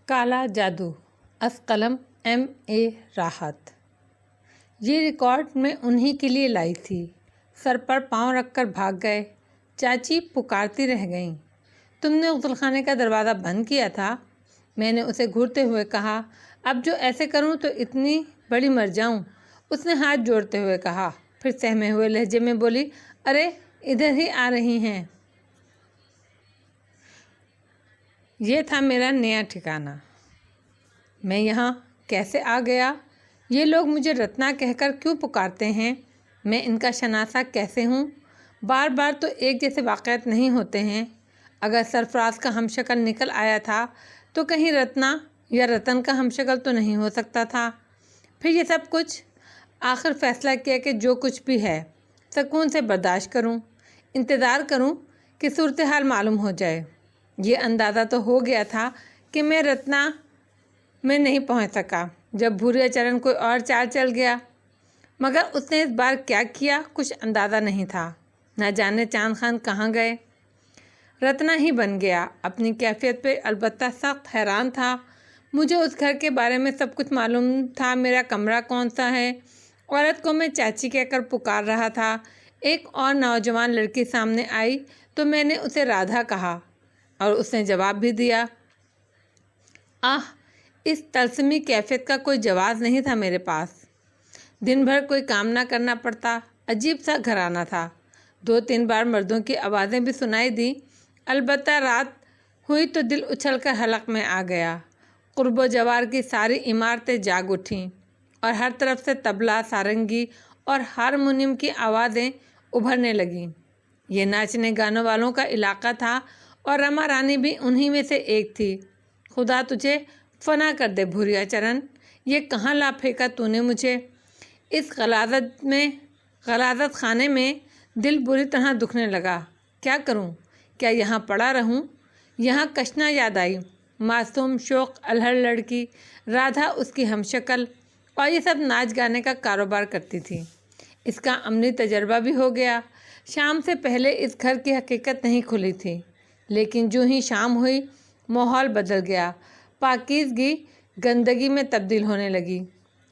کالا جادو از قلم M.A. راحت۔ یہ ریکارڈ میں انہی کے لیے لائی تھی۔ سر پر پاؤں رکھ کر بھاگ گئے۔ چاچی پکارتی رہ گئیں، تم نے غسل خانے کا دروازہ بند کیا تھا؟ میں نے اسے گھورتے ہوئے کہا، اب جو ایسے کروں تو اتنی بڑی مر جاؤں۔ اس نے ہاتھ جوڑتے ہوئے کہا، پھر سہمے ہوئے لہجے میں بولی، ارے ادھر ہی آ رہی ہیں۔ یہ تھا میرا نیا ٹھکانہ۔ میں یہاں کیسے آ گیا؟ یہ لوگ مجھے رتنا کہہ کر کیوں پکارتے ہیں؟ میں ان کا شناسہ کیسے ہوں؟ بار بار تو ایک جیسے واقعات نہیں ہوتے ہیں۔ اگر سرفراز کا ہم شکل نکل آیا تھا تو کہیں رتنا یا رتن کا ہم شکل تو نہیں ہو سکتا تھا۔ پھر یہ سب کچھ؟ آخر فیصلہ کیا کہ جو کچھ بھی ہے سکون سے برداشت کروں، انتظار کروں کہ صورتحال معلوم ہو جائے۔ یہ اندازہ تو ہو گیا تھا کہ میں رتنا میں نہیں پہنچ سکا جب بھوریا چرن کوئی اور چال چل گیا، مگر اس نے اس بار کیا کیا کچھ اندازہ نہیں تھا۔ نہ جانے چاند خان کہاں گئے۔ رتنا ہی بن گیا اپنی کیفیت پہ، البتہ سخت حیران تھا۔ مجھے اس گھر کے بارے میں سب کچھ معلوم تھا، میرا کمرہ کون سا ہے، عورت کو میں چاچی کہہ کر پکار رہا تھا۔ ایک اور نوجوان لڑکی سامنے آئی تو میں نے اسے رادھا کہا اور اس نے جواب بھی دیا۔ اس طلسمی کیفیت کا کوئی جواز نہیں تھا میرے پاس۔ دن بھر کوئی کام نہ کرنا پڑتا، عجیب سا گھرانہ تھا۔ 2-3 بار مردوں کی آوازیں بھی سنائی دیں، البتہ رات ہوئی تو دل اچھل کر حلق میں آ گیا۔ قرب و جوار کی ساری عمارتیں جاگ اٹھیں اور ہر طرف سے طبلہ، سارنگی اور ہارمونیم کی آوازیں ابھرنے لگیں۔ یہ ناچنے گانے والوں کا علاقہ تھا اور رما رانی بھی انہی میں سے ایک تھی۔ خدا تجھے فنا کر دے بھوریا چرن، یہ کہاں لا پھینکا تو نے مجھے؟ اس غلاظت خانے میں دل بری طرح دکھنے لگا۔ کیا کروں؟ کیا یہاں پڑا رہوں؟ یہاں کشنا یاد آئی، معصوم شوق الہڑ لڑکی رادھا، اس کی ہم شکل، اور یہ سب ناچ گانے کا کاروبار کرتی تھی۔ اس کا عملی تجربہ بھی ہو گیا۔ شام سے پہلے اس گھر کی حقیقت نہیں کھلی تھی، لیکن جو ہی شام ہوئی ماحول بدل گیا، پاکیزگی گندگی میں تبدیل ہونے لگی۔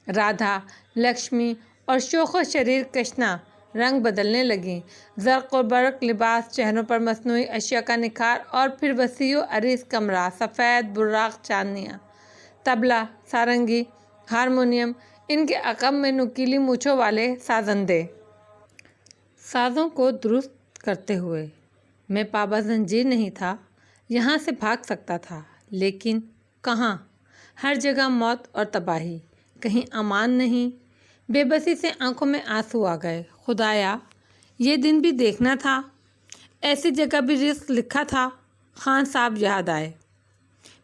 رادھا، لکشمی اور شوخ و شریر کشنا رنگ بدلنے لگیں۔ زرق و برق لباس، چہروں پر مصنوعی اشیاء کا نکھار، اور پھر وسیع و عریض کمرہ، سفید براق چاندنیاں، طبلہ، سارنگی، ہارمونیم، ان کے عقب میں نکیلی مونچھوں والے سازندے، سازوں کو درست کرتے ہوئے۔ میں پابند زنجیر نہیں تھا، یہاں سے بھاگ سکتا تھا، لیکن کہاں؟ ہر جگہ موت اور تباہی، کہیں امان نہیں۔ بے بسی سے آنکھوں میں آنسو آ گئے۔ خدایا، یہ دن بھی دیکھنا تھا، ایسی جگہ بھی رزق لکھا تھا۔ خان صاحب یاد آئے۔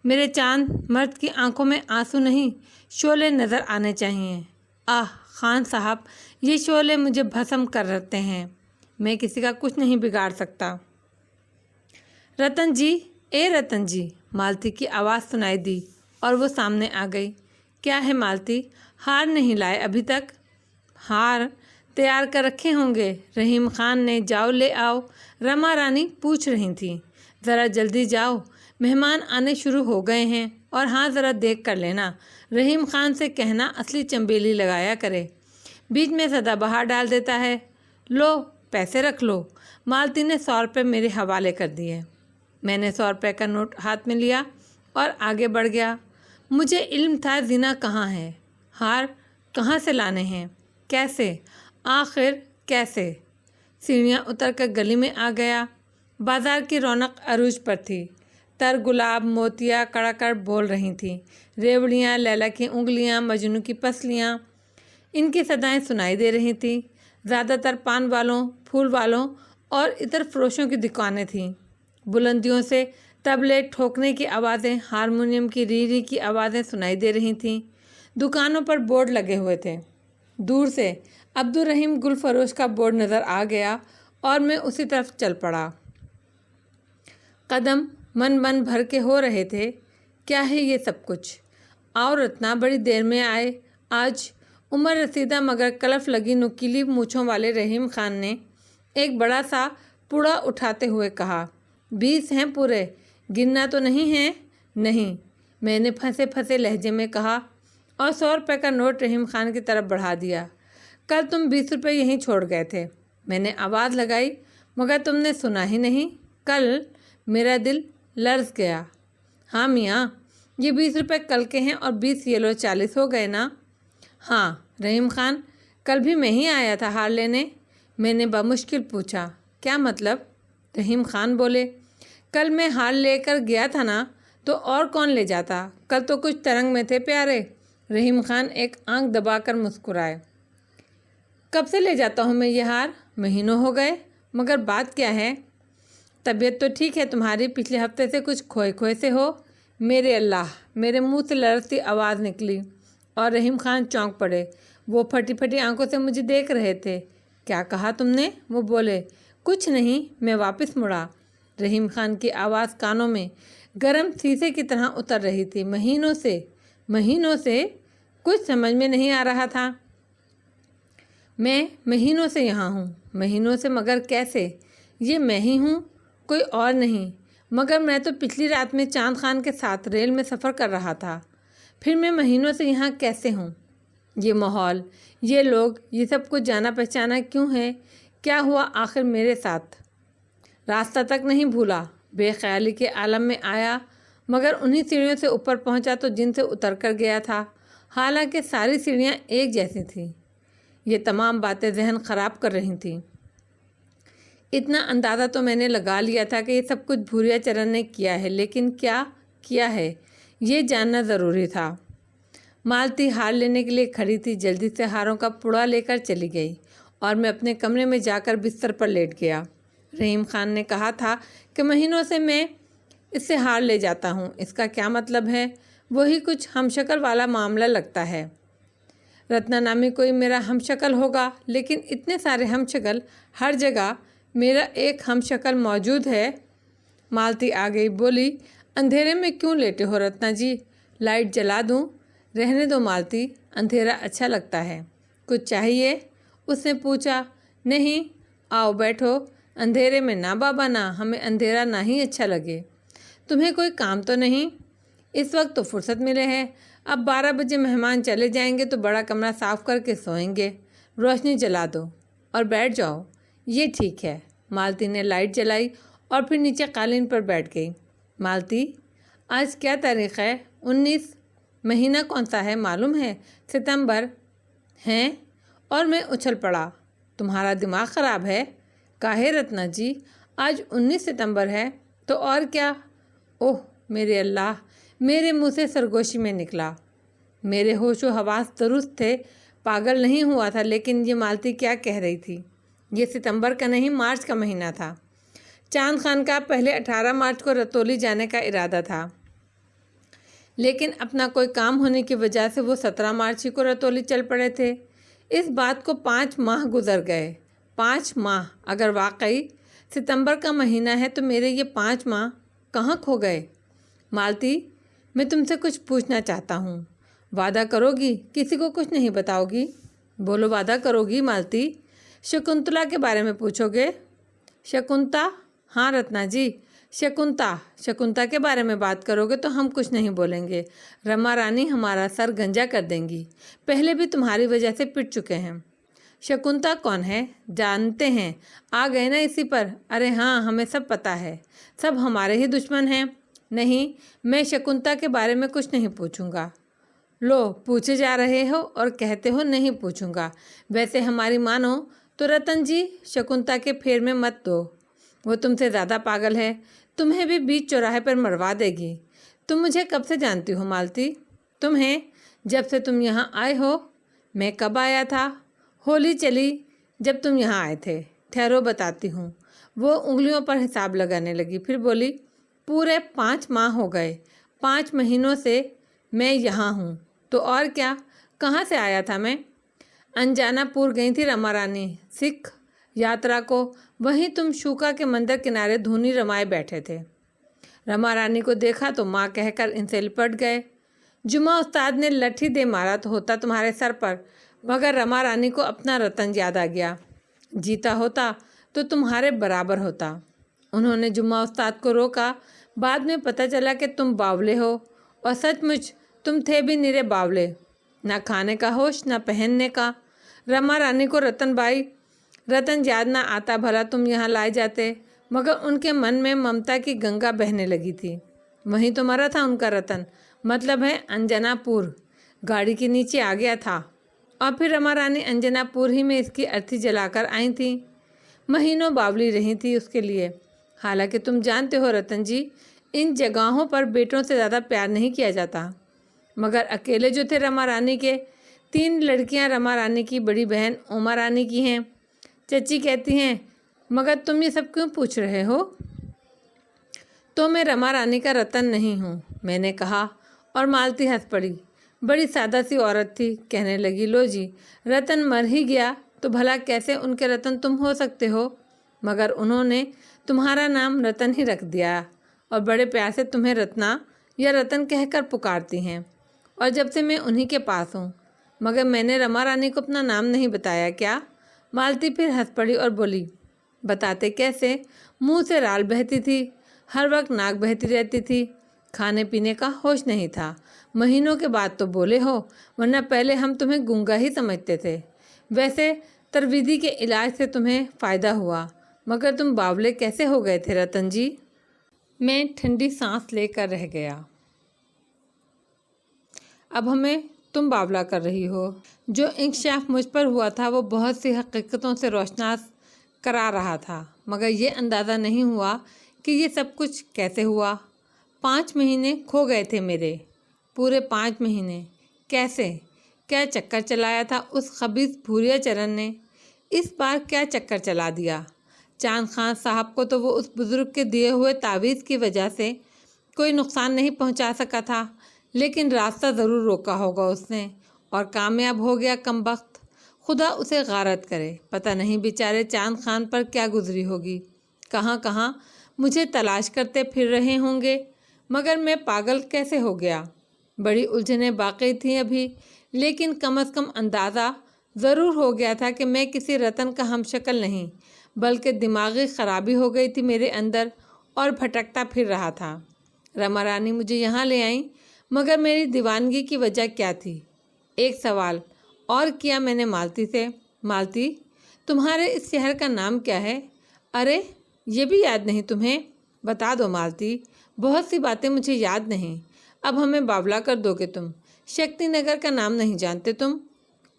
میرے چاند مرد کی آنکھوں میں آنسو نہیں، شعلے نظر آنے چاہیے۔ خان صاحب، یہ شعلے مجھے بھسم کر رہتے ہیں، میں کسی کا کچھ نہیں بگاڑ سکتا۔ رتن جی، اے رتن جی، مالتی کی آواز سنائی دی اور وہ سامنے آ گئی۔ کیا ہے مالتی، ہار نہیں لائے ابھی تک؟ ہار تیار کر رکھے ہوں گے رحیم خان نے، جاؤ لے آؤ، رما رانی پوچھ رہی تھیں۔ ذرا جلدی جاؤ، مہمان آنے شروع ہو گئے ہیں، اور ہاں ذرا دیکھ کر لینا، رحیم خان سے کہنا اصلی چنبیلی لگایا کرے، بیچ میں سدا بہار ڈال دیتا ہے۔ لو پیسے رکھ لو۔ مالتی نے 100 روپے میرے حوالے کر دیے۔ میں نے 100 روپے کا نوٹ ہاتھ میں لیا اور آگے بڑھ گیا۔ مجھے علم تھا زینہ کہاں ہے، ہار کہاں سے لانے ہیں، کیسے، آخر کیسے۔ سیڑھیاں اتر کر گلی میں آ گیا۔ بازار کی رونق عروج پر تھی۔ تر گلاب، موتیاں کڑا کڑ بول رہی تھیں، ریوڑیاں، لیلا کی انگلیاں، مجنو کی پسلیاں، ان کی صدائیں سنائی دے رہی تھیں۔ زیادہ تر پان والوں، پھول والوں اور عطر فروشوں کی دکانیں تھیں۔ بلندیوں سے طبلے ٹھوکنے کی آوازیں، ہارمونیم کی ری ری کی آوازیں سنائی دے رہی تھیں۔ دکانوں پر بورڈ لگے ہوئے تھے۔ دور سے عبدالرحیم گل فروش کا بورڈ نظر آ گیا اور میں اسی طرف چل پڑا۔ قدم من بھر کے ہو رہے تھے۔ کیا ہے یہ سب کچھ؟ آؤ رتنا، بڑی دیر میں آئے آج۔ عمر رسیدہ مگر کلف لگی نکیلی مونچھوں والے رحیم خان نے ایک بڑا سا پوڑا اٹھاتے ہوئے کہا، 20 ہیں پورے، گننا تو نہیں ہے؟ نہیں، میں نے پھنسے پھنسے لہجے میں کہا اور 100 روپے کا نوٹ رحیم خان کی طرف بڑھا دیا۔ کل تم 20 روپے یہیں چھوڑ گئے تھے۔ میں نے آواز لگائی مگر تم نے سنا ہی نہیں۔ کل میرا دل لرز گیا۔ ہاں میاں، یہ 20 روپے کل کے ہیں اور 20 یہ لو 40 ہو گئے نا؟ ہاں رحیم خان، کل بھی میں ہی آیا تھا ہار لینے۔ میں نے بمشکل پوچھا۔ کیا مطلب؟ رحیم خان بولے، کل میں ہار لے کر گیا تھا نا، تو اور کون لے جاتا؟ کل تو کچھ ترنگ میں تھے پیارے۔ رحیم خان ایک آنکھ دبا کر مسکرائے۔ کب سے لے جاتا ہوں میں یہ ہار؟ مہینوں ہو گئے۔ مگر بات کیا ہے؟ طبیعت تو ٹھیک ہے تمہاری؟ پچھلے ہفتے سے کچھ کھوئے کھوئے سے ہو۔ میرے اللہ! میرے منہ سے لرزتی آواز نکلی اور رحیم خان چونک پڑے۔ وہ پھٹی پھٹی آنکھوں سے مجھے دیکھ رہے تھے۔ کیا کہا تم نے؟ وہ بولے۔ کچھ نہیں، میں واپس مڑا۔ رحیم خان کی آواز کانوں میں گرم شیشے کی طرح اتر رہی تھی۔ مہینوں سے کچھ سمجھ میں نہیں آ رہا تھا۔ میں مہینوں سے یہاں ہوں۔ مہینوں سے؟ مگر کیسے؟ یہ میں ہی ہوں، کوئی اور نہیں۔ مگر میں تو پچھلی رات میں چاند خان کے ساتھ ریل میں سفر کر رہا تھا۔ پھر میں مہینوں سے یہاں کیسے ہوں؟ یہ ماحول، یہ لوگ، یہ سب کچھ جانا پہچانا کیوں ہے؟ کیا ہوا آخر میرے ساتھ؟ راستہ تک نہیں بھولا، بے خیالی کے عالم میں آیا، مگر انہی سیڑھیوں سے اوپر پہنچا تو جن سے اتر کر گیا تھا، حالانکہ ساری سیڑھیاں ایک جیسی تھیں۔ یہ تمام باتیں ذہن خراب کر رہی تھیں۔ اتنا اندازہ تو میں نے لگا لیا تھا کہ یہ سب کچھ بھوریا چرن نے کیا ہے، لیکن کیا کیا ہے یہ جاننا ضروری تھا۔ مالتی ہار لینے کے لیے کھڑی تھی، جلدی سے ہاروں کا پڑا لے کر چلی گئی اور میں اپنے کمرے میں جا کر بستر پر لیٹ گیا۔ رحیم خان نے کہا تھا کہ مہینوں سے میں اس سے ہار لے جاتا ہوں، اس کا کیا مطلب ہے؟ وہی کچھ ہم شکل والا معاملہ لگتا ہے۔ رتنا نامی کوئی میرا ہم شکل ہوگا، لیکن اتنے سارے ہم شکل، ہر جگہ میرا ایک ہم شکل موجود ہے۔ مالتی آ گئی، بولی، اندھیرے میں کیوں لیٹے ہو رتنا جی؟ لائٹ جلا دوں؟ رہنے دو مالتی، اندھیرا اچھا لگتا ہے۔ کچھ چاہیے؟ اس نے پوچھا۔ نہیں، آؤ بیٹھو۔ اندھیرے میں نہ بابا نہ، ہمیں اندھیرا نہ ہی اچھا لگے۔ تمہیں کوئی کام تو نہیں؟ اس وقت تو فرصت ملے ہے۔ اب 12 بجے مہمان چلے جائیں گے تو بڑا کمرہ صاف کر کے سوئیں گے۔ روشنی جلا دو اور بیٹھ جاؤ۔ یہ ٹھیک ہے۔ مالتی نے لائٹ جلائی اور پھر نیچے قالین پر بیٹھ گئی۔ مالتی، آج کیا تاریخ ہے؟ 19۔ مہینہ کون سا ہے معلوم ہے؟ ستمبر ہیں؟ اور میں اچھل پڑا۔ تمہارا دماغ خراب ہے؟ کاہے رتنا جی، آج 19 ستمبر ہے تو اور کیا؟ اوہ میرے اللہ! میرے منہ سے سرگوشی میں نکلا۔ میرے ہوش و حواس درست تھے، پاگل نہیں ہوا تھا، لیکن یہ مالتی کیا کہہ رہی تھی؟ یہ ستمبر کا نہیں، مارچ کا مہینہ تھا۔ چاند خان کا پہلے 18 مارچ کو رتولی جانے کا ارادہ تھا، لیکن اپنا کوئی کام ہونے کی وجہ سے وہ 17 مارچ ہی کو رتولی چل پڑے تھے۔ اس بات کو 5 ماہ گزر گئے۔ 5 ماہ! اگر واقعی ستمبر کا مہینہ ہے تو میرے یہ 5 ماہ کہاں کھو گئے؟ مالتی، میں تم سے کچھ پوچھنا چاہتا ہوں۔ وعدہ کرو گی کسی کو کچھ نہیں بتاؤ گی؟ بولو، وعدہ کرو گی مالتی؟ شکنتلا کے بارے میں پوچھو گے؟ شکنتا؟ ہاں رتنا جی، شکنتا کے بارے میں بات کرو گے تو ہم کچھ نہیں بولیں گے۔ رما رانی ہمارا سر گنجا کر دیں گی، پہلے بھی تمہاری وجہ سے پٹ چکے ہیں۔ شکنتا کون ہے؟ جانتے ہیں؟ آ گئے نا اسی پر؟ ارے ہاں، ہمیں سب پتہ ہے، سب ہمارے ہی دشمن ہیں۔ نہیں، میں شکنتا کے بارے میں کچھ نہیں پوچھوں گا۔ لو، پوچھے جا رہے ہو اور کہتے ہو نہیں پوچھوں گا۔ ویسے ہماری مانو تو رتن جی، شکنتا کے پھیر میں مت دو، وہ تم سے زیادہ پاگل ہے، تمہیں بھی بیچ چوراہے پر مروا دے گی۔ تم مجھے کب سے جانتی ہو مالتی؟ تمہیں جب سے تم یہاں آئے ہو۔ میں کب آیا تھا؟ ہولی چلی جب تم یہاں آئے تھے۔ ٹھہرو بتاتی ہوں۔ وہ انگلیوں پر حساب لگانے لگی، پھر بولی، پورے 5 ماہ ہو گئے، 5 مہینوں سے میں یہاں ہوں۔ تو اور کیا؟ کہاں سے آیا تھا میں؟ انجانا پور گئی تھی رما رانی سکھ یاترا کو، وہیں تم شوکا کے مندر کنارے دھونی رمائے بیٹھے تھے۔ رما رانی کو دیکھا تو ماں کہہ کر ان سے لپٹ گئے۔ جمعہ استاد نے لٹھی دے مارا تو ہوتا تمہارے سر پر، مگر رما رانی کو اپنا رتن یاد آ گیا۔ جیتا ہوتا تو تمہارے برابر ہوتا۔ انہوں نے جمعہ استاد کو روکا، بعد میں پتہ چلا کہ تم باولے ہو اور سچ مچ تم تھے بھی نرے باولے، نہ کھانے کا ہوش نہ پہننے کا۔ رما رانی کو رتن یاد نہ آتا، بھلا تم یہاں لائے جاتے، مگر ان کے من میں ممتا کی گنگا بہنے لگی تھی۔ وہیں تو مرا تھا ان کا رتن، مطلب ہے انجنا پور، گاڑی کے نیچے آ گیا تھا۔ اور پھر رما رانی انجنا پور ہی میں اس کی ارتھی جلا کر آئی تھیں، مہینوں باولی رہی تھی اس کے لیے۔ حالانکہ تم جانتے ہو رتن جی، ان جگہوں پر بیٹوں سے زیادہ پیار نہیں کیا جاتا، مگر اکیلے جو تھے رما رانی کے، 3 لڑکیاں رما رانی کی بڑی بہن اوما رانی کی ہیں۔ چچی کہتی ہیں، مگر تم یہ سب کیوں پوچھ رہے ہو؟ تو میں رما رانی کا رتن نہیں ہوں، میں نے کہا، اور مالتی ہنس پڑی۔ بڑی سادہ سی عورت تھی، کہنے لگی، لو جی، رتن مر ہی گیا تو بھلا کیسے ان کے رتن تم ہو سکتے ہو؟ مگر انہوں نے تمہارا نام رتن ہی رکھ دیا، اور بڑے پیار سے تمہیں رتنا یا رتن کہہ کر پکارتی ہیں، اور جب سے میں انہی کے پاس ہوں۔ مگر میں نے رما رانی کو اپنا نام نہیں بتایا کیا؟ مالتی پھر ہنس پڑی اور بولی، بتاتے کیسے؟ منہ سے رال بہتی تھی، ہر وقت ناک بہتی رہتی تھی، کھانے پینے کا ہوش نہیں تھا۔ مہینوں کے بعد تو بولے ہو، ورنہ پہلے ہم تمہیں گونگا ہی سمجھتے تھے۔ ویسے ترویدی کے علاج سے تمہیں فائدہ ہوا، مگر تم باولے کیسے ہو گئے تھے رتن جی؟ میں ٹھنڈی سانس لے کر رہ گیا۔ اب ہمیں تم باولا کر رہی ہو۔ جو انکشاف مجھ پر ہوا تھا وہ بہت سی حقیقتوں سے روشناس کرا رہا تھا، مگر یہ اندازہ نہیں ہوا کہ یہ سب کچھ کیسے ہوا۔ 5 مہینے کھو گئے تھے میرے، پورے 5 مہینے۔ کیسے؟ کیا چکر چلایا تھا اس خبیث بھوریا چرن نے؟ اس بار کیا چکر چلا دیا؟ چاند خان صاحب کو تو وہ اس بزرگ کے دیے ہوئے تعویذ کی وجہ سے کوئی نقصان نہیں پہنچا سکا تھا، لیکن راستہ ضرور روکا ہوگا اس نے، اور کامیاب ہو گیا کمبخت۔ خدا اسے غارت کرے، پتہ نہیں بیچارے چاند خان پر کیا گزری ہوگی، کہاں کہاں مجھے تلاش کرتے پھر رہے ہوں گے۔ مگر میں پاگل کیسے ہو گیا؟ بڑی الجھنیں باقی تھیں ابھی، لیکن کم از کم اندازہ ضرور ہو گیا تھا کہ میں کسی رتن کا ہم شکل نہیں، بلکہ دماغی خرابی ہو گئی تھی میرے اندر، اور بھٹکتا پھر رہا تھا۔ رما رانی مجھے یہاں لے آئیں، مگر میری دیوانگی کی وجہ کیا تھی؟ ایک سوال اور کیا میں نے مالتی سے، مالتی، تمہارے اس شہر کا نام کیا ہے؟ ارے یہ بھی یاد نہیں تمہیں؟ بتا دو مالتی، بہت سی باتیں مجھے یاد نہیں۔ اب ہمیں باولا کر دو گے تم؟ شکتی نگر کا نام نہیں جانتے تم؟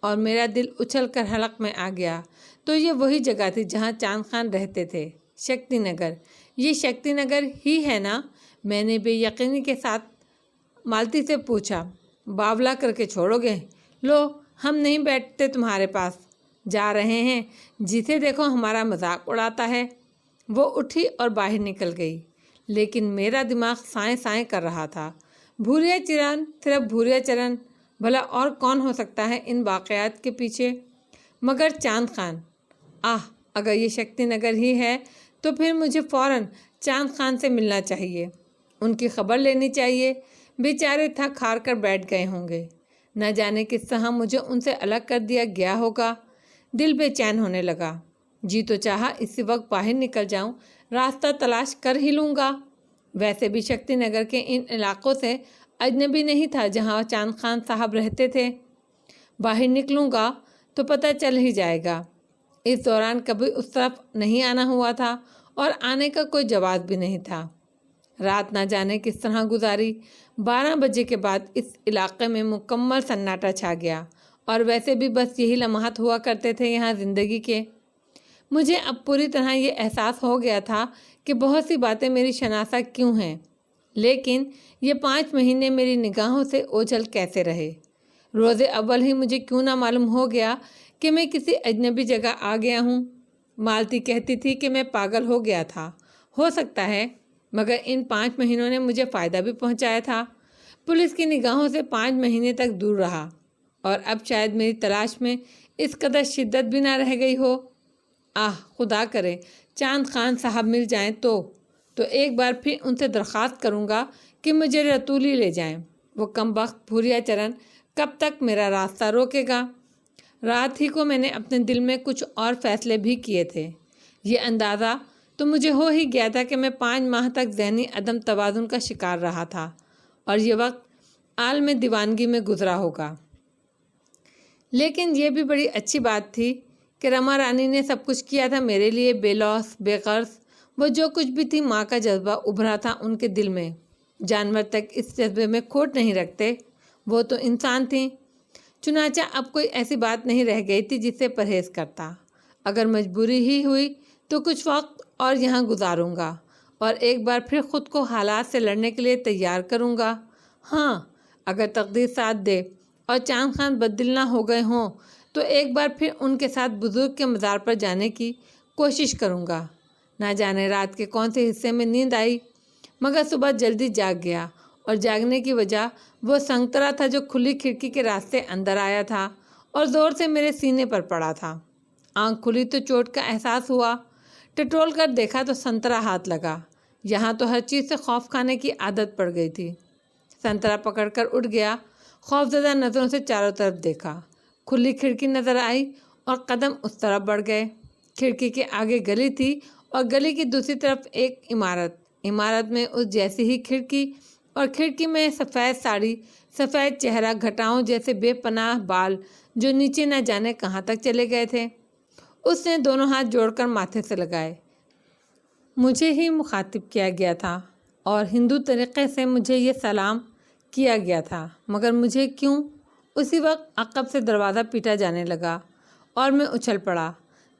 اور میرا دل اچھل کر حلق میں آ گیا۔ تو یہ وہی جگہ تھی جہاں چاند خان رہتے تھے، شکتی نگر۔ یہ شکتی نگر ہی ہے نا؟ میں نے بے یقینی کے ساتھ مالتی سے پوچھا۔ باولا کر کے چھوڑو گے؟ لو، ہم نہیں بیٹھتے تمہارے پاس، جا رہے ہیں، جسے دیکھو ہمارا مذاق اڑاتا ہے۔ وہ اٹھی اور باہر نکل گئی، لیکن میرا دماغ سائیں سائیں کر رہا تھا۔ بھوریا چرن، صرف بھوریا چرن، بھلا اور کون ہو سکتا ہے ان واقعات کے پیچھے؟ مگر چاند خان، اگر یہ شکتی نگر ہی ہے تو پھر مجھے فوراً چاند خان سے ملنا چاہیے، ان کی خبر لینی چاہیے۔ بیچارے تھک ہار کر بیٹھ گئے ہوں گے، نہ جانے کس طرح مجھے ان سے الگ کر دیا گیا ہوگا۔ دل بے چین ہونے لگا، جی تو چاہا اسی وقت باہر نکل جاؤں، راستہ تلاش کر ہی لوں گا۔ ویسے بھی شکتی نگر کے ان علاقوں سے اجنبی نہیں تھا جہاں چاند خان صاحب رہتے تھے۔ باہر نکلوں گا تو پتہ چل ہی جائے گا۔ اس دوران کبھی اس طرف نہیں آنا ہوا تھا، اور آنے کا کوئی جواز بھی نہیں تھا۔ رات نہ جانے کس طرح گزاری۔ 12 بجے کے بعد اس علاقے میں مکمل سناٹا چھا گیا، اور ویسے بھی بس یہی لمحات ہوا کرتے تھے یہاں زندگی کے۔ مجھے اب پوری طرح یہ احساس ہو گیا تھا کہ بہت سی باتیں میری شناسا کیوں ہیں، لیکن یہ 5 مہینے میری نگاہوں سے اوجھل کیسے رہے؟ روز اول ہی مجھے کیوں نہ معلوم ہو گیا کہ میں کسی اجنبی جگہ آ گیا ہوں؟ مالتی کہتی تھی کہ میں پاگل ہو گیا تھا، ہو سکتا ہے، مگر ان 5 مہینوں نے مجھے فائدہ بھی پہنچایا تھا۔ پولیس کی نگاہوں سے 5 مہینے تک دور رہا، اور اب شاید میری تلاش میں اس قدر شدت بھی نہ رہ گئی ہو۔ خدا کرے چاند خان صاحب مل جائیں تو ایک بار پھر ان سے درخواست کروں گا کہ مجھے رتولی لے جائیں۔ وہ کمبخت بھوریا چرن کب تک میرا راستہ روکے گا؟ رات ہی کو میں نے اپنے دل میں کچھ اور فیصلے بھی کیے تھے۔ یہ اندازہ تو مجھے ہو ہی گیا تھا کہ میں 5 ماہ تک ذہنی عدم توازن کا شکار رہا تھا، اور یہ وقت عالم دیوانگی میں گزرا ہوگا۔ لیکن یہ بھی بڑی اچھی بات تھی کہ رما رانی نے سب کچھ کیا تھا میرے لیے، بے لوث، بے غرض۔ وہ جو کچھ بھی تھی، ماں کا جذبہ ابھرا تھا ان کے دل میں۔ جانور تک اس جذبے میں کھوٹ نہیں رکھتے، وہ تو انسان تھیں۔ چنانچہ اب کوئی ایسی بات نہیں رہ گئی تھی جس سے پرہیز کرتا۔ اگر مجبوری ہی ہوئی تو کچھ وقت اور یہاں گزاروں گا اور ایک بار پھر خود کو حالات سے لڑنے کے لیے تیار کروں گا۔ ہاں، اگر تقدیر ساتھ دے اور چاند خان بددل نہ ہو گئے ہوں تو ایک بار پھر ان کے ساتھ بزرگ کے مزار پر جانے کی کوشش کروں گا۔ نہ جانے رات کے کون سے حصے میں نیند آئی، مگر صبح جلدی جاگ گیا، اور جاگنے کی وجہ وہ سنگترا تھا جو کھلی کھڑکی کے راستے اندر آیا تھا اور زور سے میرے سینے پر پڑا تھا۔ آنکھ کھلی تو چوٹ کا احساس ہوا، ٹٹول کر دیکھا تو سنترا ہاتھ لگا۔ یہاں تو ہر چیز سے خوف کھانے کی عادت پڑ گئی تھی۔ سنترا پکڑ کر اٹھ گیا، خوفزدہ نظروں سے چاروں طرف دیکھا۔ کھلی کھڑکی نظر آئی اور قدم اس طرف بڑھ گئے۔ کھڑکی کے آگے گلی تھی اور گلی کی دوسری طرف ایک عمارت میں اس جیسی ہی کھڑکی، اور کھڑکی میں سفید ساڑی، سفید چہرہ، گھٹاؤں جیسے بے پناہ بال جو نیچے نہ جانے کہاں تک چلے گئے تھے۔ اس نے دونوں ہاتھ جوڑ کر ماتھے سے لگائے۔ مجھے ہی مخاطب کیا گیا تھا اور ہندو طریقے سے مجھے یہ سلام کیا گیا تھا، مگر مجھے کیوں؟ اسی وقت عقب سے دروازہ پیٹا جانے لگا اور میں اچھل پڑا۔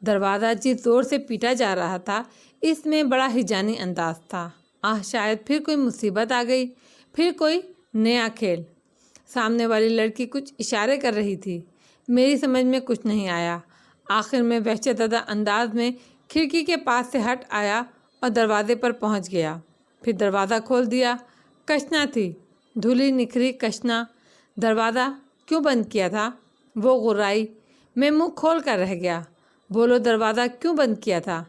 دروازہ جس زور سے پیٹا جا رہا تھا، اس میں بڑا ہیجانی انداز تھا۔ شاید پھر کوئی مصیبت آ گئی، پھر کوئی نیا کھیل۔ سامنے والی لڑکی کچھ اشارے کر رہی تھی، میری سمجھ میں کچھ نہیں آیا۔ آخر میں وحشت زدہ انداز میں کھڑکی کے پاس سے ہٹ آیا اور دروازے پر پہنچ گیا۔ پھر دروازہ کھول دیا۔ کشنا تھی، دھلی نکھری کشنا۔ دروازہ کیوں بند کیا تھا؟ وہ غرائی۔ میں منہ کھول کر رہ گیا۔ بولو، دروازہ کیوں بند کیا تھا؟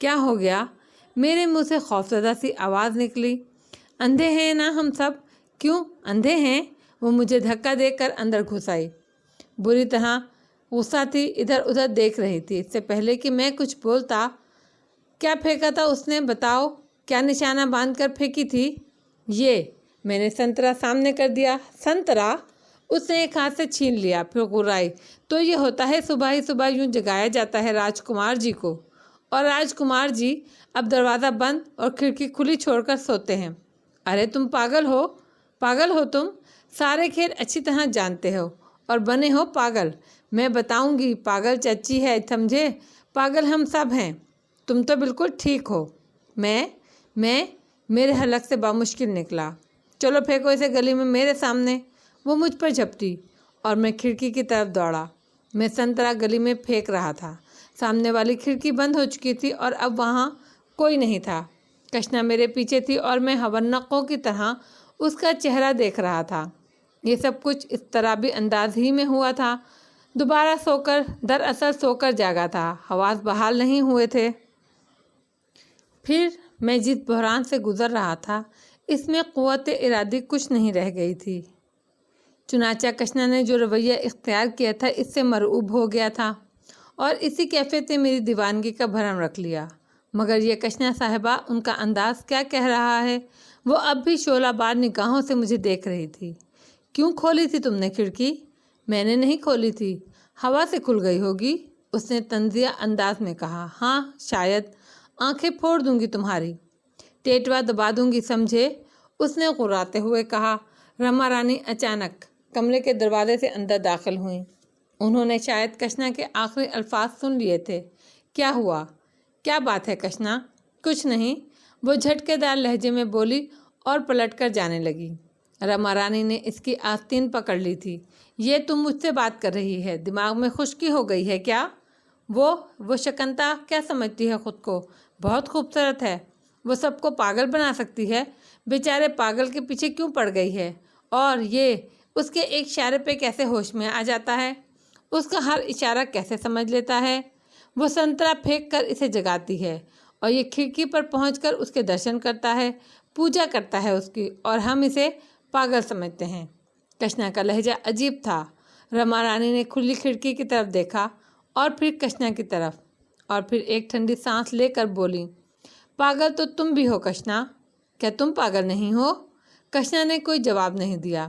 کیا ہو گیا؟ میرے منہ سے خوفزدہ سی آواز نکلی۔ اندھے ہیں نا ہم سب؟ کیوں اندھے ہیں؟ وہ مجھے دھکا دے کر اندر گھس آئی۔ بری طرح غصہ تھی، ادھر ادھر دیکھ رہی تھی۔ اس سے پہلے کہ میں کچھ بولتا، کیا پھینکا تھا اس نے؟ بتاؤ، کیا نشانہ باندھ کر پھینکی تھی؟ یہ میں نے سنترا سامنے کر دیا۔ سنترا؟ اس نے ایک ہاتھ سے چھین لیا، پھر غرائی۔ تو یہ ہوتا ہے، صبح ہی صبح یوں جگایا جاتا ہے راجکمار جی کو، اور راجکمار جی اب دروازہ بند اور کھڑکی کھلی چھوڑ کر سوتے ہیں۔ ارے تم پاگل ہو، پاگل ہو تم، سارے کھیل اچھی طرح جانتے ہو اور بنے ہو پاگل۔ میں بتاؤں گی، پاگل چچی ہے، سمجھے؟ پاگل ہم سب ہیں۔ تم تو بالکل ٹھیک ہو۔ میں میرے حلق سے بامشکل نکلا، چلو پھینکو اسے گلی میں میرے سامنے۔ وہ مجھ پر جھپٹی اور میں کھڑکی کی طرف دوڑا۔ میں سنترا گلی میں پھینک رہا تھا۔ سامنے والی کھڑکی بند ہو چکی تھی اور اب وہاں کوئی نہیں تھا۔ کشنا میرے پیچھے تھی اور میں حونقوں کی طرح اس کا چہرہ دیکھ رہا تھا۔ یہ سب کچھ اضطرابی انداز ہی میں ہوا تھا۔ دوبارہ دراصل سو کر جاگا تھا، حواس بحال نہیں ہوئے تھے۔ پھر میں جس بحران سے گزر رہا تھا، اس میں قوت ارادی کچھ نہیں رہ گئی تھی۔ چنانچہ کشنا نے جو رویہ اختیار کیا تھا، اس سے مرعوب ہو گیا تھا اور اسی کیفیت نے میری دیوانگی کا بھرم رکھ لیا۔ مگر یہ کشنا صاحبہ، ان کا انداز کیا کہہ رہا ہے؟ وہ اب بھی شعلہ بار نگاہوں سے مجھے دیکھ رہی تھی۔ کیوں کھولی تھی تم نے کھڑکی؟ میں نے نہیں کھولی تھی، ہوا سے کھل گئی ہوگی، اس نے طنزیہ انداز میں کہا۔ ہاں شاید، آنکھیں پھوڑ دوں گی تمہاری، ٹیٹوا دبا دوں گی، سمجھے؟ اس نے غراتے ہوئے کہا۔ رما رانی اچانک کمرے کے دروازے سے اندر داخل ہوئیں۔ انہوں نے شاید کشنا کے آخری الفاظ سن لیے تھے۔ کیا ہوا؟ کیا بات ہے کشنا؟ کچھ نہیں، وہ جھٹکے دار لہجے میں بولی اور پلٹ کر جانے لگی۔ رما رانی نے اس کی آستین پکڑ لی تھی۔ یہ تم مجھ سے بات کر رہی ہے، دماغ میں خشکی ہو گئی ہے کیا؟ وہ شکنتا کیا سمجھتی ہے خود کو؟ بہت خوبصورت ہے، وہ سب کو پاگل بنا سکتی ہے۔ بیچارے پاگل کے پیچھے کیوں پڑ گئی ہے؟ اور یہ اس کے ایک اشارے پہ کیسے ہوش میں آ جاتا ہے؟ اس کا ہر اشارہ کیسے سمجھ لیتا ہے؟ وہ سنترا پھینک کر اسے جگاتی ہے اور یہ کھڑکی پر پہنچ کر اس کے درشن کرتا ہے، پوجا کرتا ہے اس کی، اور ہم اسے پاگل سمجھتے ہیں۔ کشنا کا لہجہ عجیب تھا۔ رما رانی نے کھلی کھڑکی کی طرف دیکھا اور پھر کشنا کی طرف، اور پھر ایک ٹھنڈی سانس لے کر بولی، پاگل تو تم بھی ہو کشنا، کیا تم پاگل نہیں ہو؟ کشنا نے کوئی جواب نہیں دیا۔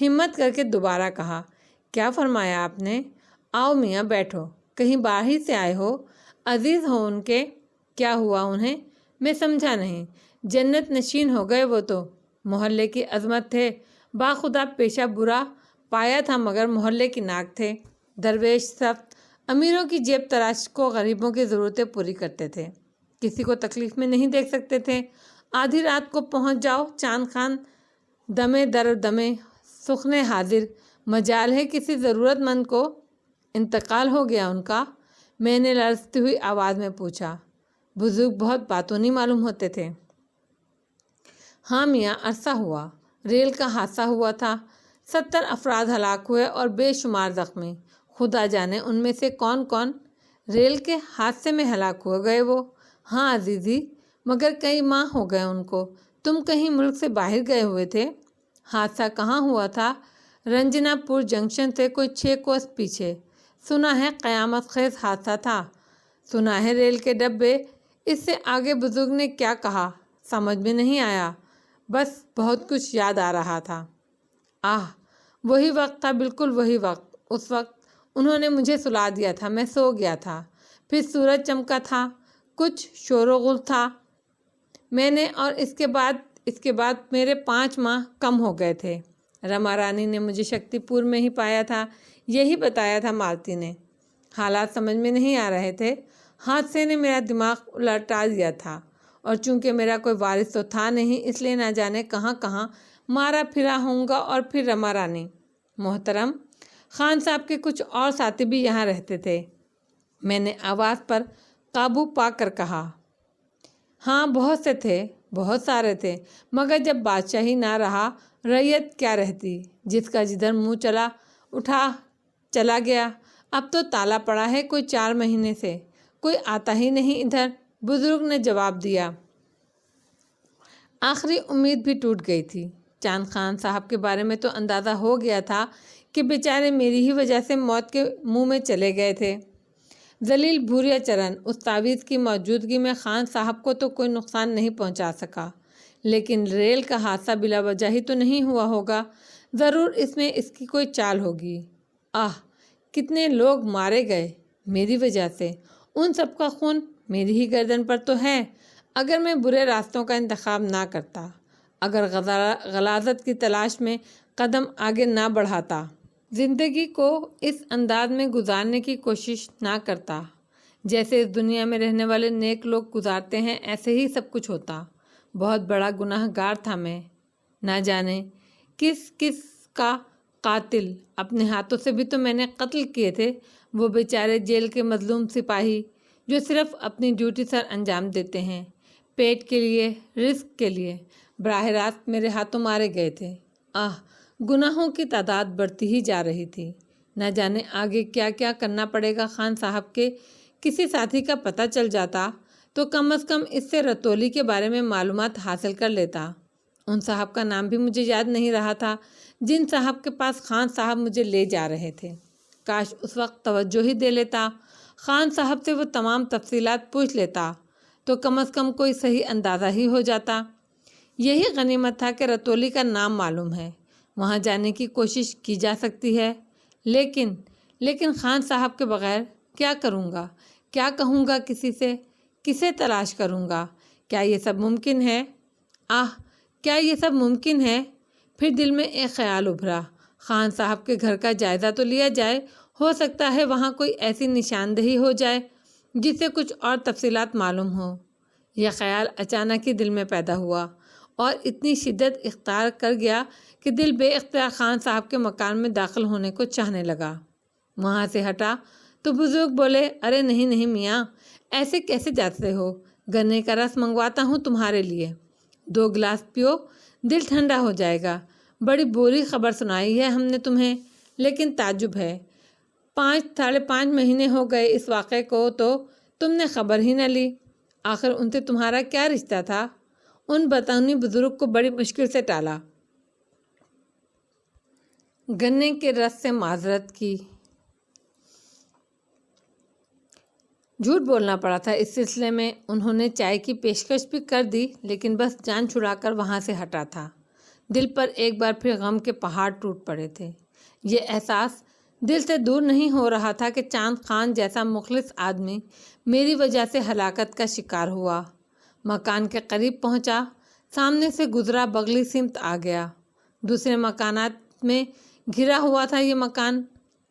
ہمت کر کے دوبارہ کہا، کیا فرمایا آپ نے؟ آؤ میاں بیٹھو، کہیں باہر سے آئے ہو؟ عزیز ہو ان کے؟ کیا ہوا انہیں؟ میں سمجھا نہیں۔ جنت نشین ہو گئے وہ تو، محلے کی عظمت تھے، باخدا پیشہ برا پایا تھا مگر محلے کی ناک تھے، درویش سخت، امیروں کی جیب تراش کو غریبوں کی ضرورتیں پوری کرتے تھے، کسی کو تکلیف میں نہیں دیکھ سکتے تھے۔ آدھی رات کو پہنچ جاؤ چاند خان، دمے در دمے سخنے حاضر، مجال ہے کسی ضرورت مند کو؟ انتقال ہو گیا ان کا؟ میں نے لرزتی ہوئی آواز میں پوچھا۔ بزرگ بہت باتونی معلوم ہوتے تھے۔ ہاں میاں، عرصہ ہوا، ریل کا حادثہ ہوا تھا، 70 افراد ہلاک ہوئے اور بے شمار زخمی، خدا جانے ان میں سے کون کون ریل کے حادثے میں ہلاک ہو گئے وہ۔ ہاں عزیزی، مگر کئی ماہ ہو گئے ان کو، تم کہیں ملک سے باہر گئے ہوئے تھے؟ حادثہ کہاں ہوا تھا؟ رنجنا پور جنکشن سے کوئی 6 کوس پیچھے، سنا ہے قیامت خیز حادثہ تھا، سنا ہے ریل کے ڈبے۔ اس سے آگے بزرگ نے کیا کہا سمجھ میں نہیں آیا، بس بہت کچھ یاد آ رہا تھا۔ وہی وقت تھا، بالکل وہی وقت۔ اس وقت انہوں نے مجھے سلا دیا تھا، میں سو گیا تھا، پھر سورج چمکا تھا، کچھ شور و غل تھا، میں نے، اور اس کے بعد میرے 5 ماہ کم ہو گئے تھے۔ رما رانی نے مجھے شکتی پور میں ہی پایا تھا، یہی بتایا تھا مالتی نے۔ حالات سمجھ میں نہیں آ رہے تھے، حادثے نے میرا دماغ الٹا دیا تھا، اور چونکہ میرا کوئی وارث تو تھا نہیں، اس لیے نہ جانے کہاں کہاں مارا پھرا ہوں گا۔ اور پھر رما رانی، محترم خان صاحب کے کچھ اور ساتھی بھی یہاں رہتے تھے، میں نے آواز پر قابو پا کر کہا۔ ہاں بہت سے تھے، بہت سارے تھے، مگر جب بادشاہی نہ رہا، رعیت کیا رہتی؟ جس کا جدھر منہ چلا اٹھا چلا گیا۔ اب تو تالا پڑا ہے کوئی 4 مہینے سے، کوئی آتا ہی نہیں ادھر، بزرگ نے جواب دیا۔ آخری امید بھی ٹوٹ گئی تھی۔ چاند خان صاحب کے بارے میں تو اندازہ ہو گیا تھا کہ بیچارے میری ہی وجہ سے موت کے منہ میں چلے گئے تھے۔ ذلیل بھوریا چرن اس تعویذ کی موجودگی میں خان صاحب کو تو کوئی نقصان نہیں پہنچا سکا، لیکن ریل کا حادثہ بلا وجہ ہی تو نہیں ہوا ہوگا، ضرور اس میں اس کی کوئی چال ہوگی۔ کتنے لوگ مارے گئے میری وجہ سے، ان سب کا خون میری ہی گردن پر تو ہے۔ اگر میں برے راستوں کا انتخاب نہ کرتا، اگر غلاظت کی تلاش میں قدم آگے نہ بڑھاتا، زندگی کو اس انداز میں گزارنے کی کوشش نہ کرتا جیسے اس دنیا میں رہنے والے نیک لوگ گزارتے ہیں، ایسے ہی سب کچھ ہوتا۔ بہت بڑا گناہ گار تھا میں، نہ جانے کس کس کا قاتل، اپنے ہاتھوں سے بھی تو میں نے قتل کیے تھے۔ وہ بیچارے جیل کے مظلوم سپاہی جو صرف اپنی ڈیوٹی سر انجام دیتے ہیں، پیٹ کے لیے، رزق کے لیے، براہ راست میرے ہاتھوں مارے گئے تھے۔ گناہوں کی تعداد بڑھتی ہی جا رہی تھی، نہ جانے آگے کیا کیا کرنا پڑے گا۔ خان صاحب کے کسی ساتھی کا پتہ چل جاتا تو کم از کم اس سے رتولی کے بارے میں معلومات حاصل کر لیتا۔ ان صاحب کا نام بھی مجھے یاد نہیں رہا تھا جن صاحب کے پاس خان صاحب مجھے لے جا رہے تھے۔ کاش اس وقت توجہ ہی دے لیتا، خان صاحب سے وہ تمام تفصیلات پوچھ لیتا تو کم از کم کوئی صحیح اندازہ ہی ہو جاتا۔ یہی غنیمت تھا کہ رتولی کا نام معلوم ہے، وہاں جانے کی کوشش کی جا سکتی ہے، لیکن خان صاحب کے بغیر کیا کروں گا؟ کیا کہوں گا کسی سے؟ کسے تلاش کروں گا؟ کیا یہ سب ممکن ہے؟ کیا یہ سب ممکن ہے؟ پھر دل میں ایک خیال ابھرا، خان صاحب کے گھر کا جائزہ تو لیا جائے، ہو سکتا ہے وہاں کوئی ایسی نشاندہی ہو جائے جس سے کچھ اور تفصیلات معلوم ہو۔ یہ خیال اچانک ہی دل میں پیدا ہوا اور اتنی شدت اختیار کر گیا کہ دل بے اختیار خان صاحب کے مکان میں داخل ہونے کو چاہنے لگا۔ وہاں سے ہٹا تو بزرگ بولے، ارے نہیں میاں، ایسے کیسے جاتے ہو؟ گنے کا رس منگواتا ہوں تمہارے لیے، 2 گلاس پیو، دل ٹھنڈا ہو جائے گا۔ بڑی بری خبر سنائی ہے ہم نے تمہیں، لیکن تعجب ہے، 5.5 مہینے ہو گئے اس واقعے کو تو تم نے خبر ہی نہ لی۔ آخر ان سے تمہارا کیا رشتہ تھا؟ ان بطنی بزرگ کو بڑی مشکل سے ٹالا۔ گنے کے رس سے معذرت کی، جھوٹ بولنا پڑا تھا اس سلسلے میں۔ انہوں نے چائے کی پیشکش بھی کر دی، لیکن بس جان چھڑا کر وہاں سے ہٹا تھا۔ دل پر ایک بار پھر غم کے پہاڑ ٹوٹ پڑے تھے۔ یہ احساس دل سے دور نہیں ہو رہا تھا کہ چاند خان جیسا مخلص آدمی میری وجہ سے ہلاکت کا شکار ہوا۔ مکان کے قریب پہنچا، سامنے سے گزرا، بغلی سمت آ گیا۔ دوسرے مکانات میں گھرا ہوا تھا یہ مکان،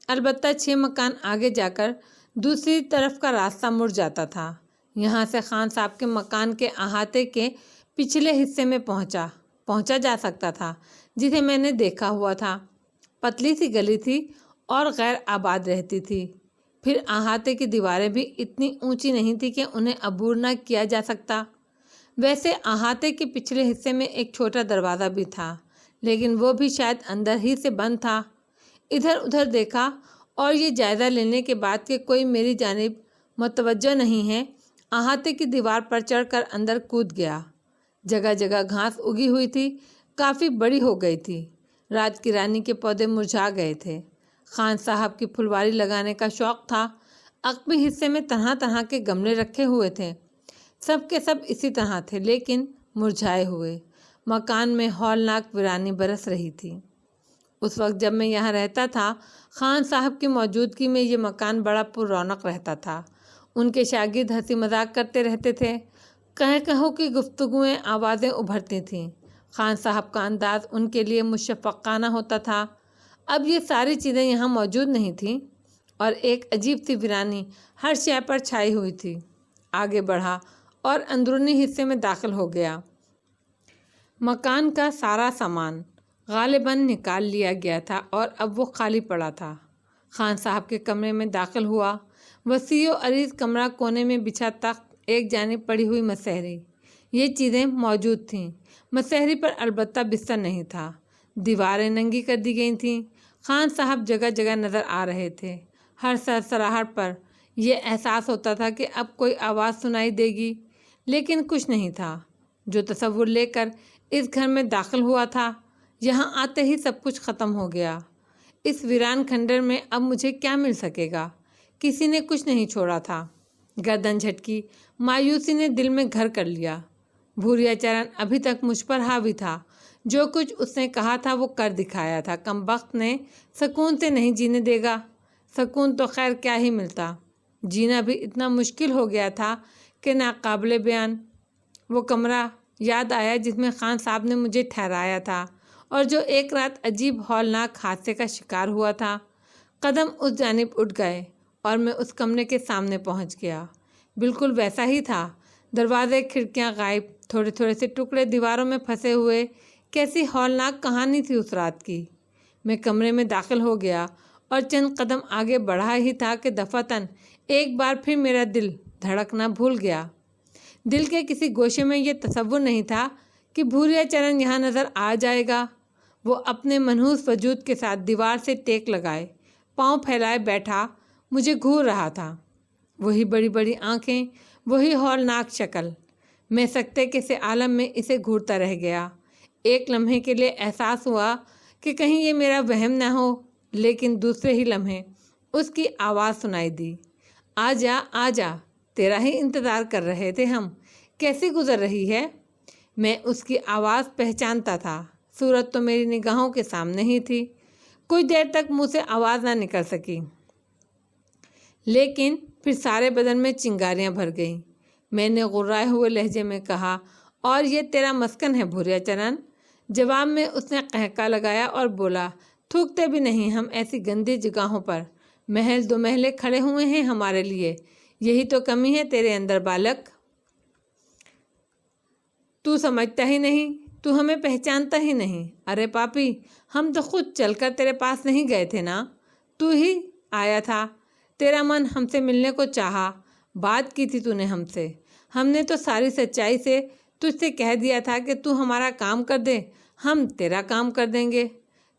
البتہ 6 مکان آگے جا کر دوسری طرف کا راستہ مڑ جاتا تھا۔ یہاں سے خان صاحب کے مکان کے احاطے کے پچھلے حصے میں پہنچا جا سکتا تھا، جسے میں نے دیکھا ہوا تھا۔ پتلی سی گلی تھی اور غیر آباد رہتی تھی۔ پھر احاطے کی دیواریں بھی اتنی اونچی نہیں تھی کہ انہیں عبور نہ کیا جا سکتا۔ ویسے احاطے کے پچھلے حصے میں ایک چھوٹا دروازہ بھی تھا، لیکن وہ بھی شاید اندر ہی سے بند تھا۔ ادھر ادھر دیکھا اور یہ جائزہ لینے کے بعد کہ کوئی میری جانب متوجہ نہیں ہے، احاطے کی دیوار پر چڑھ کر اندر کود گیا۔ جگہ جگہ گھاس اگی ہوئی تھی، کافی بڑی ہو گئی تھی۔ رات کی رانی کے پودے مرجھا گئے تھے۔ خان صاحب کی پھلواری لگانے کا شوق تھا۔ عقبی حصے میں طرح طرح کے گملے رکھے ہوئے تھے، سب کے سب اسی طرح تھے لیکن مرجھائے ہوئے۔ مکان میں ہولناک ویرانی برس رہی تھی۔ اس وقت جب میں یہاں رہتا تھا، خان صاحب کی موجودگی میں یہ مکان بڑا پر رونق رہتا تھا۔ ان کے شاگرد ہنسی مذاق کرتے رہتے تھے، کہوں کی گفتگویں، آوازیں ابھرتی تھیں۔ خان صاحب کا انداز ان کے لیے مشفقانہ ہوتا تھا۔ اب یہ ساری چیزیں یہاں موجود نہیں تھیں اور ایک عجیب سی ویرانی ہر شے پر چھائی ہوئی تھی۔ آگے بڑھا اور اندرونی حصے میں داخل ہو گیا۔ مکان کا سارا سامان غالباً نکال لیا گیا تھا اور اب وہ خالی پڑا تھا۔ خان صاحب کے کمرے میں داخل ہوا۔ وسیع و عریض کمرہ، کونے میں بچھا تخت، ایک جانب پڑی ہوئی مسہری، یہ چیزیں موجود تھیں۔ مسہری پر البتہ بستر نہیں تھا۔ دیواریں ننگی کر دی گئی تھیں۔ خان صاحب جگہ جگہ نظر آ رہے تھے۔ ہر سرسراہٹ پر یہ احساس ہوتا تھا کہ اب کوئی آواز سنائی دے گی، لیکن کچھ نہیں تھا۔ جو تصور لے کر اس گھر میں داخل ہوا تھا، یہاں آتے ہی سب کچھ ختم ہو گیا۔ اس ویران کھنڈر میں اب مجھے کیا مل سکے گا؟ کسی نے کچھ نہیں چھوڑا تھا۔ گردن جھٹکی، مایوسی نے دل میں گھر کر لیا۔ بھوریا چرن ابھی تک مجھ پر حاوی تھا۔ جو کچھ اس نے کہا تھا وہ کر دکھایا تھا۔ کمبخت نے سکون سے نہیں جینے دے گا۔ سکون تو خیر کیا ہی ملتا، جینا بھی اتنا مشکل ہو گیا تھا کہ ناقابل بیان۔ وہ کمرہ یاد آیا جس میں خان صاحب نے مجھے ٹھہرایا تھا اور جو ایک رات عجیب ہولناک حادثے کا شکار ہوا تھا۔ قدم اس جانب اٹھ گئے اور میں اس کمرے کے سامنے پہنچ گیا۔ بالکل ویسا ہی تھا۔ دروازے، کھڑکیاں غائب، تھوڑے تھوڑے سے ٹکڑے دیواروں میں پھنسے ہوئے۔ کیسی ہولناک کہانی تھی اس رات کی۔ میں کمرے میں داخل ہو گیا اور چند قدم آگے بڑھا ہی تھا کہ دفعتاً ایک بار پھر میرا دل دھڑکنا بھول گیا۔ دل کے کسی گوشے میں یہ تصور نہیں تھا کہ بھوریا چرن یہاں نظر آ جائے گا۔ وہ اپنے منحوس وجود کے ساتھ دیوار سے ٹیک لگائے، پاؤں پھیلائے بیٹھا مجھے گھور رہا تھا۔ وہی بڑی بڑی آنکھیں، وہی ہولناک شکل۔ میں سکتے کے سے عالم میں اسے گھورتا رہ گیا۔ ایک لمحے کے لیے احساس ہوا کہ کہیں یہ میرا وہم نہ ہو، لیکن دوسرے ہی لمحے اس کی آواز سنائی دی، آ جا آ جا، تیرا ہی انتظار کر رہے تھے ہم، کیسی گزر رہی ہے؟ میں اس کی آواز پہچانتا تھا۔ صورت تو میری نگاہوں کے سامنے ہی تھی۔ کچھ دیر تک منہ سے آواز نہ نکل سکی، لیکن پھر سارے بدن میں چنگاریاں بھر گئیں۔ میں نے غرائے ہوئے لہجے میں کہا، اور یہ تیرا مسکن ہے بھوریا چرن؟ جواب میں اس نے قہقہ لگایا اور بولا، تھوکتے بھی نہیں ہم ایسی گندی جگہوں پر۔ محل 2 محلے کھڑے ہوئے ہیں ہمارے لیے، یہی تو کمی ہے تیرے اندر بالک۔ تو سمجھتا ہی نہیں، تو ہمیں پہچانتا ہی نہیں۔ ارے پاپی، ہم تو خود چل کر تیرے پاس نہیں گئے تھے نا، تو ہی آیا تھا۔ تیرا من ہم سے ملنے کو چاہا، بات کی تھی تو نے ہم سے۔ ہم نے تو ساری سچائی سے تجھ سے کہہ دیا تھا کہ تو ہمارا کام کر دے، ہم تیرا کام کر دیں گے۔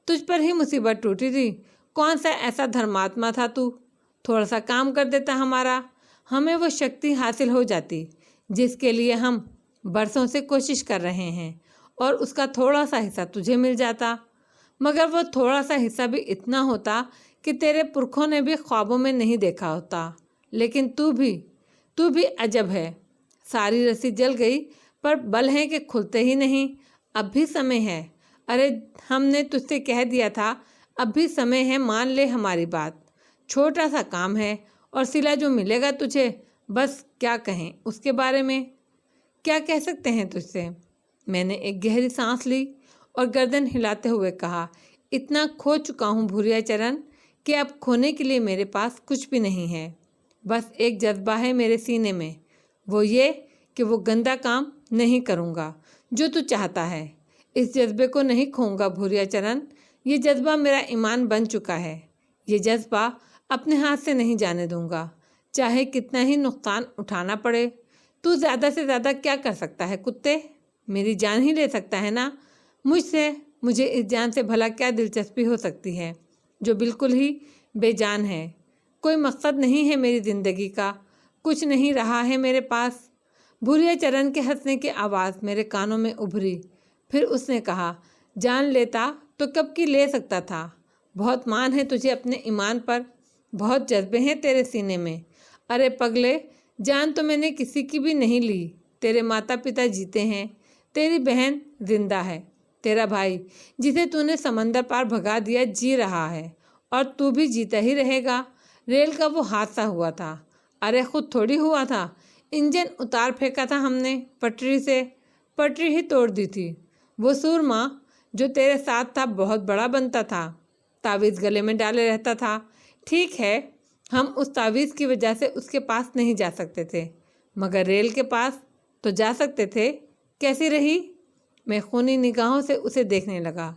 تجھ پر ہی مصیبت ٹوٹی تھی۔ کون سا ایسا دھرماتما تھا تو؟ تھوڑا سا کام کر دیتا ہمارا، ہمیں وہ شکتی حاصل ہو جاتی جس کے لیے ہم برسوں سے کوشش کر رہے ہیں، اور اس کا تھوڑا سا حصہ تجھے مل جاتا۔ مگر وہ تھوڑا سا حصہ بھی اتنا ہوتا کہ تیرے پرکھوں نے بھی خوابوں میں نہیں دیکھا ہوتا۔ لیکن تو بھی عجب ہے۔ ساری رسی جل گئی، پر بل ہے کہ کھلتے ہی نہیں۔ اب بھی سمے ہے، ارے ہم نے تجھ سے کہہ دیا تھا، اب بھی سمے ہے، مان لے ہماری بات۔ چھوٹا سا کام ہے اور صلہ جو ملے گا تجھے، بس کیا کہیں اس کے بارے میں، کیا کہہ سکتے ہیں تجھ سے؟ میں نے ایک گہری سانس لی اور گردن ہلاتے ہوئے کہا، اتنا کھو چکا ہوں بھوریا چرن کہ اب کھونے کے لیے میرے پاس کچھ بھی نہیں ہے۔ بس ایک جذبہ ہے میرے سینے میں، وہ یہ کہ وہ گندا کام نہیں کروں گا جو تو چاہتا ہے۔ اس جذبے کو نہیں کھوؤں گا بھوریا چرن، یہ جذبہ میرا ایمان بن چکا ہے۔ یہ جذبہ اپنے ہاتھ سے نہیں جانے دوں گا، چاہے کتنا ہی نقصان اٹھانا پڑے۔ تو زیادہ سے زیادہ کیا کر سکتا ہے کتے؟ میری جان ہی لے سکتا ہے نا مجھ سے۔ مجھے اس جان سے بھلا کیا دلچسپی ہو سکتی ہے جو بالکل ہی بے جان ہے؟ کوئی مقصد نہیں ہے میری زندگی کا، کچھ نہیں رہا ہے میرے پاس۔ بھوریا چرن کے ہنسنے کی آواز میرے کانوں میں ابھری۔ پھر اس نے کہا، جان لیتا تو کب کی لے سکتا تھا۔ بہت مان ہے تجھے اپنے ایمان پر، بہت جذبے ہیں تیرے سینے میں۔ ارے پگلے، جان تو میں نے کسی کی بھی نہیں لی۔ تیرے ماتا پتا جیتے ہیں، تیری بہن زندہ ہے، تیرا بھائی جسے تو نے سمندر پار بھگا دیا جی رہا ہے، اور تو بھی جیتا ہی رہے گا۔ ریل کا وہ حادثہ ہوا تھا، ارے خود تھوڑی ہوا تھا، انجن اتار پھینکا تھا ہم نے پٹری سے، پٹری ہی توڑ دی تھی۔ وہ سورما جو تیرے ساتھ تھا بہت بڑا بنتا تھا، تعویذ گلے میں ڈالے رہتا تھا۔ ٹھیک ہے، ہم اس تعویذ کی وجہ سے اس کے پاس نہیں جا سکتے تھے، مگر ریل کے پاس تو جا سکتے تھے۔ کیسی رہی؟ میں خونی نگاہوں سے اسے دیکھنے لگا۔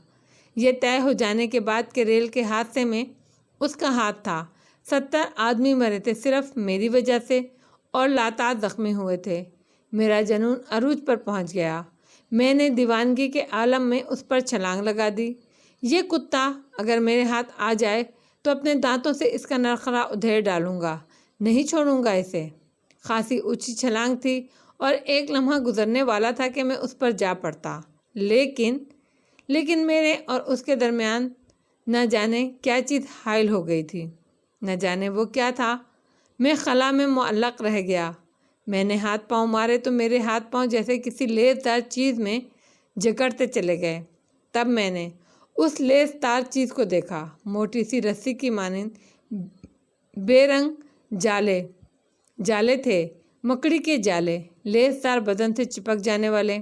یہ طے ہو جانے کے بعد کہ ریل کے حادثے میں اس کا ہاتھ تھا، 70 آدمی مرے تھے صرف میری وجہ سے، اور لاتعداد زخمی ہوئے تھے۔ میرا جنون عروج پر پہنچ گیا۔ میں نے دیوانگی کے عالم میں اس پر چھلانگ لگا دی۔ یہ کتا اگر میرے ہاتھ آ جائے تو اپنے دانتوں سے اس کا نرخرا ادھیڑ ڈالوں گا، نہیں چھوڑوں گا اسے۔ خاصی اونچی چھلانگ تھی اور ایک لمحہ گزرنے والا تھا کہ میں اس پر جا پڑتا، لیکن میرے اور اس کے درمیان نہ جانے کیا چیز حائل ہو گئی تھی۔ نہ جانے وہ کیا تھا، میں خلا میں معلق رہ گیا۔ میں نے ہاتھ پاؤں مارے تو میرے ہاتھ پاؤں جیسے کسی لیس دار چیز میں جکڑتے چلے گئے۔ تب میں نے اس لیس دار چیز کو دیکھا، موٹی سی رسی کی مانند بے رنگ جالے تھے، مکڑی کے جالے، لیس دار بدن سے چپک جانے والے،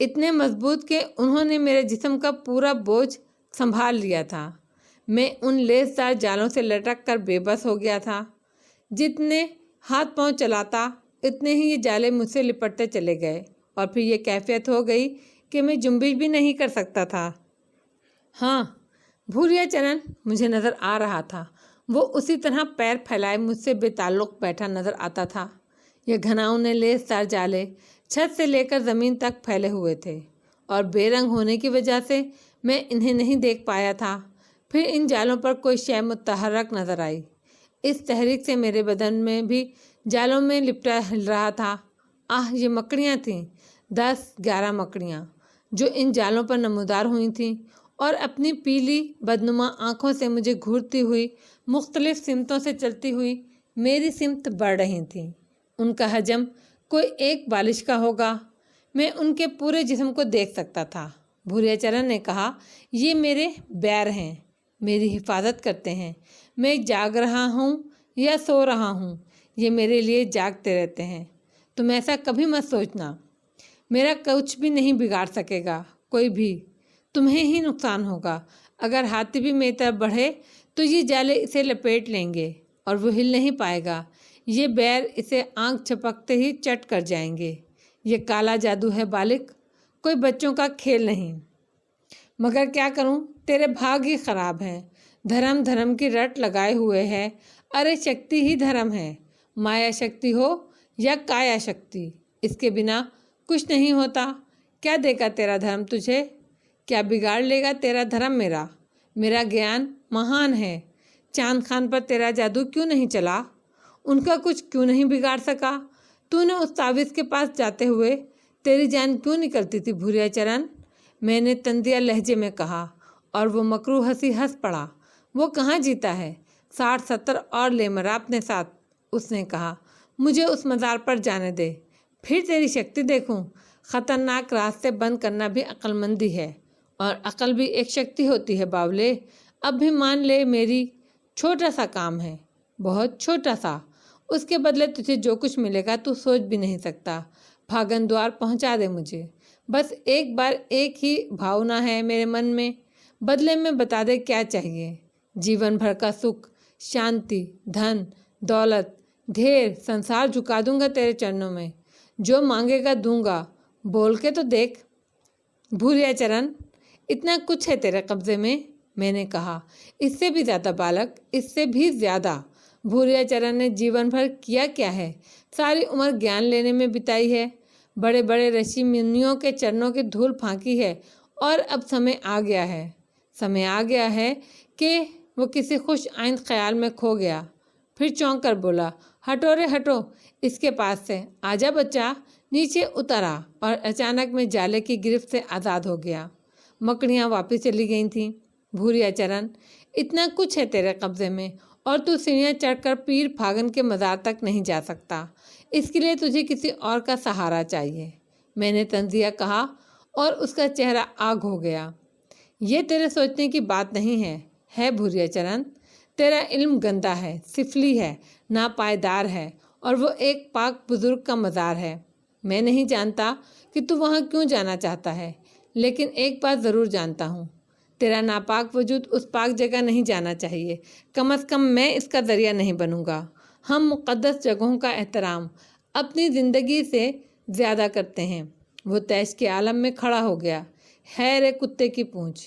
اتنے مضبوط کہ انہوں نے میرے جسم کا پورا بوجھ سنبھال لیا تھا۔ میں ان لیس دار جالوں سے لٹک کر بے بس ہو گیا تھا۔ جتنے ہاتھ پاؤں چلاتا اتنے ہی یہ جالے مجھ سے لپٹتے چلے گئے، اور پھر یہ کیفیت ہو گئی کہ میں جنبش بھی نہیں کر سکتا تھا۔ ہاں، بھوریا چرن مجھے نظر آ رہا تھا۔ وہ اسی طرح پیر پھیلائے مجھ سے بے تعلق بیٹھا نظر آتا تھا۔ یہ گھناؤنے لیس دار جالے چھت سے لے کر زمین تک پھیلے ہوئے تھے، اور بے رنگ ہونے کی وجہ سے میں انہیں نہیں دیکھ پایا تھا۔ پھر ان جالوں پر کوئی شے متحرک نظر آئی۔ اس تحریک سے میرے بدن میں بھی جالوں میں لپٹا ہل رہا تھا۔ یہ مکڑیاں تھیں، 10-11 مکڑیاں جو ان جالوں پر نمودار ہوئی تھیں، اور اپنی پیلی بدنما آنکھوں سے مجھے گھورتی ہوئی مختلف سمتوں سے چلتی ہوئی میری سمت بڑھ رہی تھیں۔ ان کا حجم کوئی 1 بالش کا ہوگا۔ میں ان کے پورے جسم کو دیکھ سکتا تھا۔ بھوریا چرن نے کہا، یہ میرے بیر ہیں، میری حفاظت کرتے ہیں۔ میں جاگ رہا ہوں یا سو رہا ہوں، یہ میرے لیے جاگتے رہتے ہیں۔ تم ایسا کبھی مت سوچنا، میرا کچھ بھی نہیں بگاڑ سکے گا کوئی بھی، تمہیں ہی نقصان ہوگا۔ اگر ہاتھی بھی میری طرف بڑھے تو یہ جالے اسے لپیٹ لیں گے اور وہ ہل نہیں پائے گا۔ یہ بیر اسے آنکھ جھپکتے ہی چٹ کر جائیں گے۔ یہ کالا جادو ہے بالک، کوئی بچوں کا کھیل نہیں۔ مگر کیا کروں، تیرے بھاگ ہی خراب ہیں۔ دھرم کی رٹ لگائے ہوئے ہے۔ ارے شکتی ہی دھرم ہے، مایا شکتی ہو یا کایا شکتی، اس کے بنا کچھ نہیں ہوتا۔ کیا دے گا تیرا دھرم تجھے؟ کیا بگاڑ لے گا تیرا دھرم میرا گیان مہان ہے۔ چاند خان پر تیرا جادو کیوں نہیں چلا؟ ان کا کچھ کیوں نہیں بگاڑ سکا؟ تو نے اس تعویذ کے پاس جاتے ہوئے تیری جان کیوں نکلتی تھی بھوریا چرن؟ میں نے تندیا لہجے میں کہا، اور وہ مکروہ ہنسی ہنس پڑا۔ وہ کہاں جیتا ہے، 60-70 اور لے مرا اپنے ساتھ، اس نے کہا۔ مجھے اس مزار پر جانے دے، پھر تیری شکتی دیکھوں۔ خطرناک راستے بند کرنا بھی عقل مندی ہے، اور عقل بھی ایک شکتی ہوتی ہے باولے۔ اب بھی مان لے، میری چھوٹا سا کام ہے، بہت چھوٹا سا، اس کے بدلے تجھے جو کچھ ملے گا تو سوچ بھی نہیں سکتا۔ بھاگن دوار پہنچا دے مجھے، بس ایک بار ایک ہی بھاونا ہے میرے من میں، بدلے میں بتا دے کیا چاہیے۔ جیون بھر کا سکھ، شانتی، دھن، دولت، ڈھیر سنسار جھکا دوں گا تیرے چرنوں میں، جو مانگے گا دوں گا، بول کے تو دیکھ۔ بھوریا چرن، اتنا کچھ ہے تیرے قبضے میں نے کہا۔ اس سے بھی زیادہ بالک، اس سے بھی زیادہ۔ بھوریا چرن نے جیون بھر کیا کیا ہے؟ ساری عمر گیان لینے میں بتائی ہے، بڑے بڑے رشی منیوں کے چرنوں کی دھول پھانکی ہے، اور اب سمے آ گیا ہے کہ وہ کسی خوش آئند خیال میں کھو گیا۔ پھر چونک کر بولا، ہٹو رے ہٹو اس کے پاس سے، آجا بچہ، نیچے اترا، اور اچانک میں جالے کی گرفت سے آزاد ہو گیا۔ مکڑیاں واپس چلی گئی تھیں۔ بھوریا چرن، اتنا کچھ ہے تیرے قبضے میں، اور تو سیڑھیاں چڑھ کر پیر پھاگن کے مزار تک نہیں جا سکتا، اس کے لیے تجھے کسی اور کا سہارا چاہیے، میں نے تنزیہ کہا، اور اس کا چہرہ آگ ہو گیا۔ یہ تیرے سوچنے کی بات نہیں ہے بھوریا چرن، تیرا علم گندا ہے، سفلی ہے، ناپائیدار ہے، اور وہ ایک پاک بزرگ کا مزار ہے۔ میں نہیں جانتا کہ تو وہاں کیوں جانا چاہتا ہے، لیکن ایک بات ضرور جانتا ہوں، تیرا ناپاک وجود اس پاک جگہ نہیں جانا چاہیے، کم از کم میں اس کا ذریعہ نہیں بنوں گا۔ ہم مقدس جگہوں کا احترام اپنی زندگی سے زیادہ کرتے ہیں۔ وہ تیش کے عالم میں کھڑا ہو گیا۔ ہے رے کتے کی پونچھ،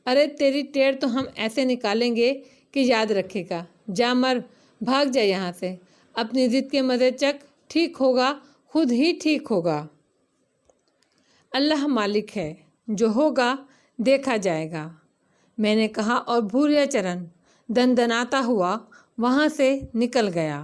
ارے تیری ٹیڑھ تو ہم ایسے نکالیں گے کہ یاد رکھے گا۔ جا مر، بھاگ جا یہاں سے، اپنی ضد کے مزے چکھ، ٹھیک ہوگا، خود ہی ٹھیک ہوگا۔ اللہ مالک ہے، جو ہوگا دیکھا جائے گا، میں نے کہا، اور بھوریا چرن دندناتا ہوا وہاں سے نکل گیا۔